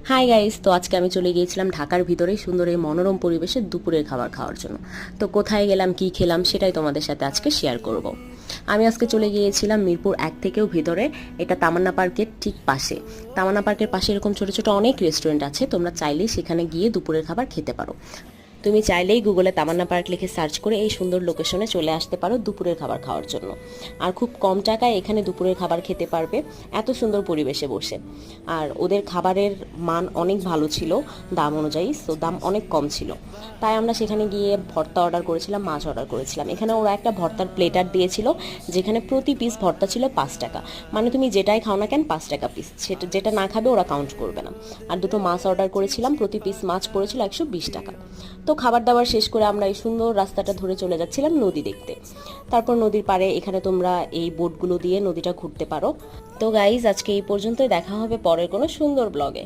Hi guys, তো আজকে আমি চলে গিয়েছিলাম ঢাকার ভিতরে সুন্দর এই মনোরম পরিবেশে দুপুরের খাবার খাওয়ার জন্য। তো কোথায় গেলাম, কি খেলাম, সেটাই তোমাদের সাথে আজকে শেয়ার করব। আমি আজকে চলে গিয়েছিলাম মিরপুর 1 থেকেও ভিতরে, এটা তামান্না পার্কের ঠিক পাশে। তামান্না পার্কের পাশে এরকম ছোট ছোট অনেক রেস্টুরেন্ট আছে, তোমরা চাইলেই সেখানে গিয়ে দুপুরের খাবার খেতে পারো। তুমি চাইলেই গুগলে তামান্না পার্ক লিখে সার্চ করে এই সুন্দর লোকেশনে চলে আসতে পারো দুপুরের খাবার খাওয়ার জন্য। আর খুব কম টাকায় এখানে দুপুরের খাবার খেতে পারবে, এত সুন্দর পরিবেশে বসে। আর ওদের খাবারের মান অনেক ভালো ছিল দাম অনুযায়ী, তো দাম অনেক কম ছিল। তাই আমরা সেখানে গিয়ে ভর্তা অর্ডার করেছিলাম, মাছ অর্ডার করেছিলাম। এখানে ওরা একটা ভর্তার প্লেটার দিয়েছিল, যেখানে প্রতি পিস ভর্তা ছিল 5 টাকা। মানে তুমি যেটাই খাও না কেন 5 টাকা পিস, সেটা যেটা না খাবে ওরা কাউন্ট করবে না। আর দুটো মাছ অর্ডার করেছিলাম, প্রতি পিস মাছ পড়েছিল 120 টাকা। তো খাবার দাবার শেষ করে আমরা এই সুন্দর রাস্তাটা ধরে চলে যাচ্ছিলাম নদী দেখতে। তারপর নদীর পাড়ে এখানে তোমরা এই বোটগুলো দিয়ে নদীটা ঘুরতে পারো। তো গাইজ, আজকে এই পর্যন্তই, দেখা হবে পরের কোনো সুন্দর ব্লগে।